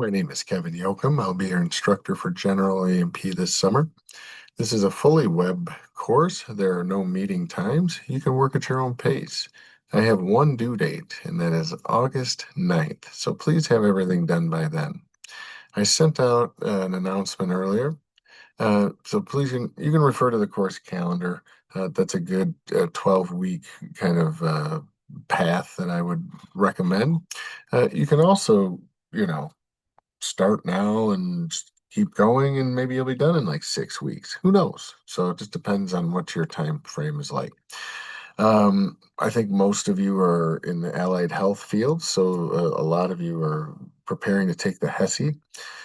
My name is Kevin Yoakum. I'll be your instructor for General A&P this summer. This is a fully web course. There are no meeting times. You can work at your own pace. I have one due date, and that is August 9th. So please have everything done by then. I sent out an announcement earlier. So please, you can refer to the course calendar. That's a good 12-week kind of path that I would recommend. You can also, you know, start now and just keep going, and maybe you'll be done in like 6 weeks. Who knows? So it just depends on what your time frame is like. I think most of you are in the allied health field, so a lot of you are preparing to take the HESI.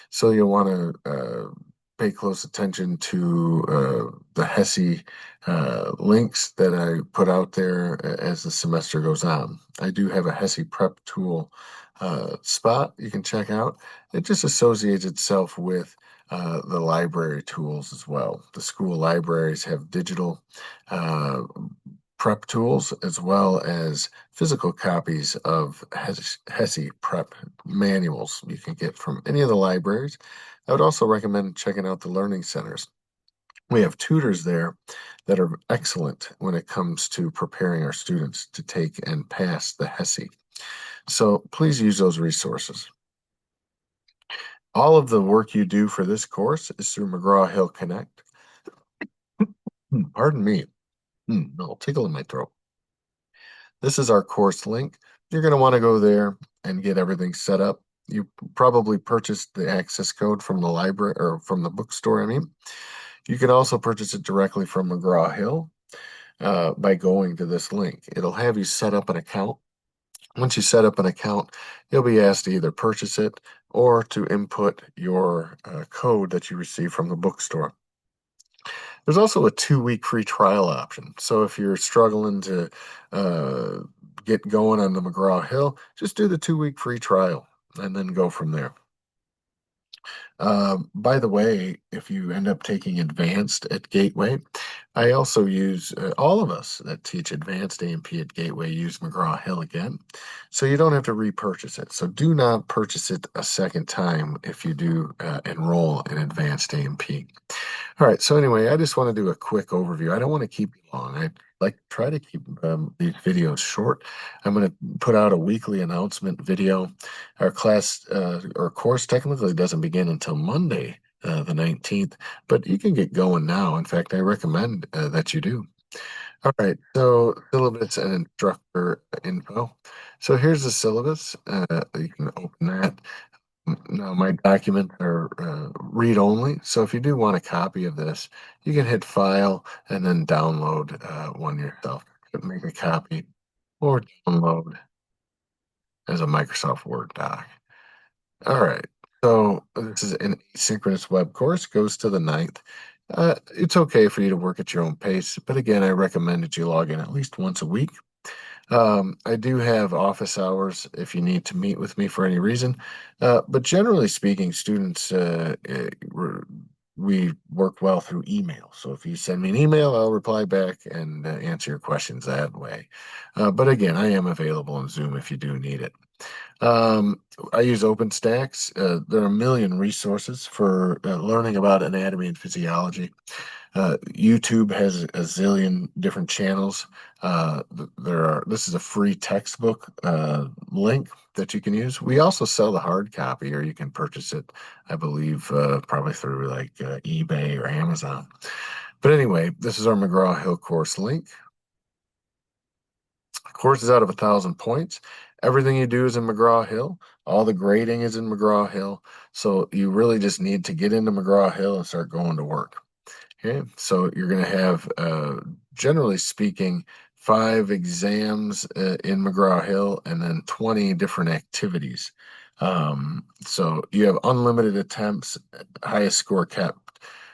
So you'll want to pay close attention to the HESI links that I put out there as the semester goes on. I do have a HESI prep tool spot you can check out. It just associates itself with the library tools as well. The school libraries have digital uh, prep tools as well as physical copies of HESI prep manuals you can get from any of the libraries. I would also recommend checking out the learning centers. We have tutors there that are excellent when it comes to preparing our students to take and pass the HESI. So please use those resources. All of the work you do for this course is through McGraw-Hill Connect. Pardon me. No, tickle in my throat. This is our course link. You're going to want to go there and get everything set up. You probably purchased the access code from the library or from the bookstore, I mean. You can also purchase it directly from McGraw-Hill by going to this link. It'll have you set up an account. Once you set up an account, you'll be asked to either purchase it or to input your code that you receive from the bookstore. There's also a 2-week free trial option. So if you're struggling to uh, get going on the McGraw-Hill, just do the 2-week free trial and then go from there. By the way, if you end up taking advanced at Gateway, I also use all of us that teach advanced A&P at Gateway use McGraw-Hill again. So you don't have to repurchase it. So do not purchase it a second time if you do enroll in advanced A&P. All right. So anyway, I just want to do a quick overview. I don't want to keep you long. I like try to keep these videos short. I'm going to put out a weekly announcement video. Our class or course technically doesn't begin until Monday, the 19th, but you can get going now. In fact, I recommend that you do. All right. So syllabus and instructor info. So here's the syllabus. You can open that. No, my documents are read only. So if you do want a copy of this, you can hit File and then download one yourself. Make a copy or download as a Microsoft Word doc. All right. So this is an asynchronous web course, goes to the 9th. It's okay for you to work at your own pace, but again, I recommend that you log in at least once a week. I do have office hours if you need to meet with me for any reason. But generally speaking, students, we work well through email. So if you send me an email, I'll reply back and answer your questions that way. But again, I am available on Zoom if you do need it. Um, I use OpenStax. There are a million resources for learning about anatomy and physiology. YouTube has a zillion different channels. This is a free textbook link that you can use. We also sell the hard copy, or you can purchase it, I believe, probably through like eBay or Amazon. But anyway, this is our McGraw-Hill course link. The course is out of 1,000 points. Everything you do is in McGraw-Hill. All the grading is in McGraw-Hill. So you really just need to get into McGraw-Hill and start going to work. Okay, so you're going to have, generally speaking, 5 exams in McGraw-Hill and then 20 different activities. So you have unlimited attempts, highest score kept.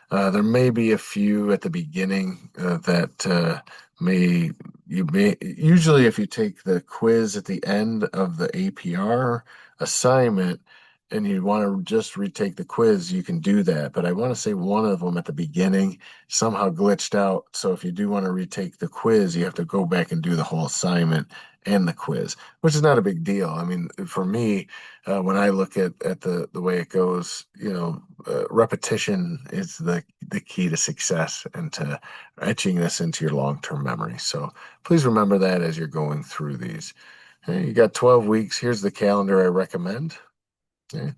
There may be a few at the beginning that you may usually if you take the quiz at the end of the APR assignment, and you want to just retake the quiz, you can do that. But I want to say one of them at the beginning somehow glitched out. So if you do want to retake the quiz, you have to go back and do the whole assignment and the quiz, which is not a big deal. I mean, for me, when I look at the way it goes, repetition is the key to success and to etching this into your long-term memory. So please remember that as you're going through these. Okay, you got 12 weeks. Here's the calendar I recommend. Okay.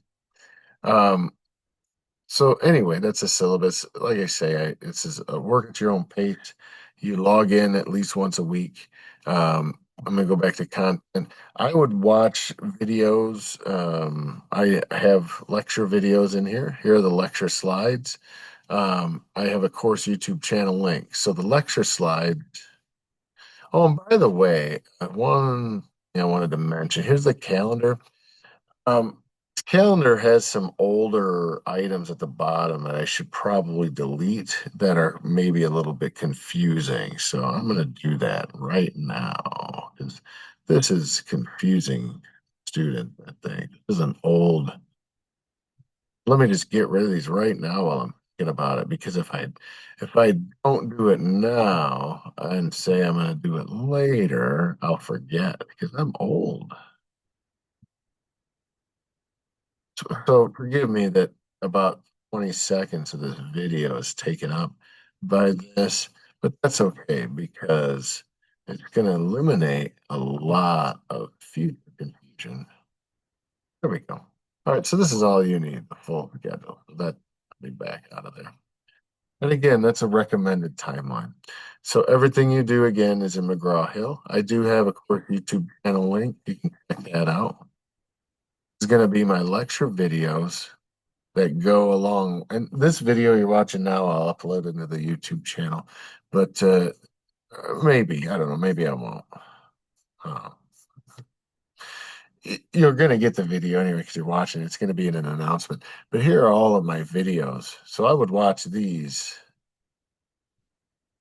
Um, so anyway, that's a syllabus. Like I say, it's just a work at your own pace. You log in at least once a week. I'm gonna go back to content. I would watch videos. I have lecture videos in here. Here are the lecture slides. I have a course YouTube channel link. So the lecture slide. Oh, and by the way, one thing I wanted to mention. Here's the calendar. This calendar has some older items at the bottom that I should probably delete that are maybe a little bit confusing. So I'm going to do that right now because this is confusing student, I think. This is an old. Let me just get rid of these right now while I'm thinking about it because if I don't do it now and say I'm going to do it later, I'll forget because I'm old. So forgive me that about 20 seconds of this video is taken up by this, but that's okay because it's going to eliminate a lot of future confusion. There we go. All right, so this is all you need, the full schedule. That I'll be back out of there. And again, that's a recommended timeline. So everything you do again is in McGraw-Hill. I do have a quick YouTube channel link. You can check that out. It's going to be my lecture videos that go along. And this video you're watching now, I'll upload into the YouTube channel. But maybe, I don't know, maybe I won't. Uh, you're going to get the video anyway because you're watching. It's going to be in an announcement. But here are all of my videos. So I would watch these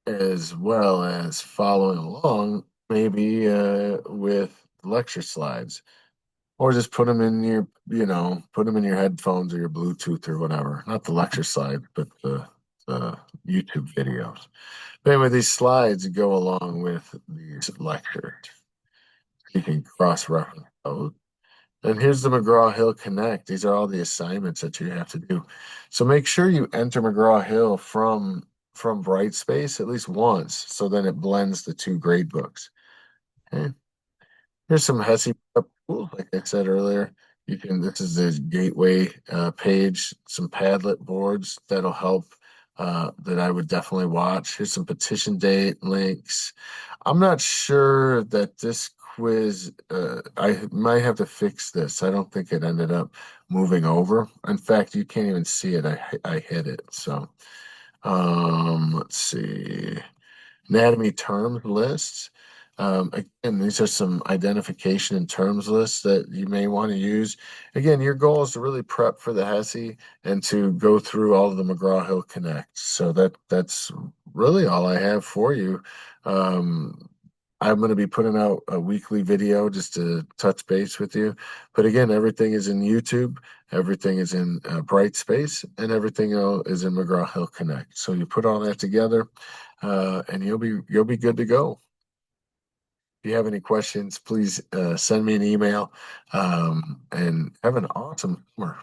as well as following along, maybe with lecture slides. Or just put them in put them in your headphones or your Bluetooth or whatever. Not the lecture slide, but the YouTube videos. But anyway, these slides go along with these lectures. You can cross-reference those. And here's the McGraw-Hill Connect. These are all the assignments that you have to do. So make sure you enter McGraw-Hill from Brightspace at least once, so then it blends the two grade books. Okay. Here's some HESI prep tools, like I said earlier. This is the gateway page, some Padlet boards that'll help that I would definitely watch. Here's some petition date links. I'm not sure that this quiz, I might have to fix this. I don't think it ended up moving over. In fact, you can't even see it. I hit it. So, let's see. Anatomy term lists. Again, these are some identification and terms lists that you may want to use. Again, your goal is to really prep for the HESI and to go through all of the McGraw-Hill Connect. So that's really all I have for you. Um, I'm going to be putting out a weekly video just to touch base with you. But again, everything is in YouTube, everything is in Brightspace, and everything else is in McGraw-Hill Connect. So you put all that together, and you'll be good to go. If you have any questions, please send me an email, and have an awesome summer.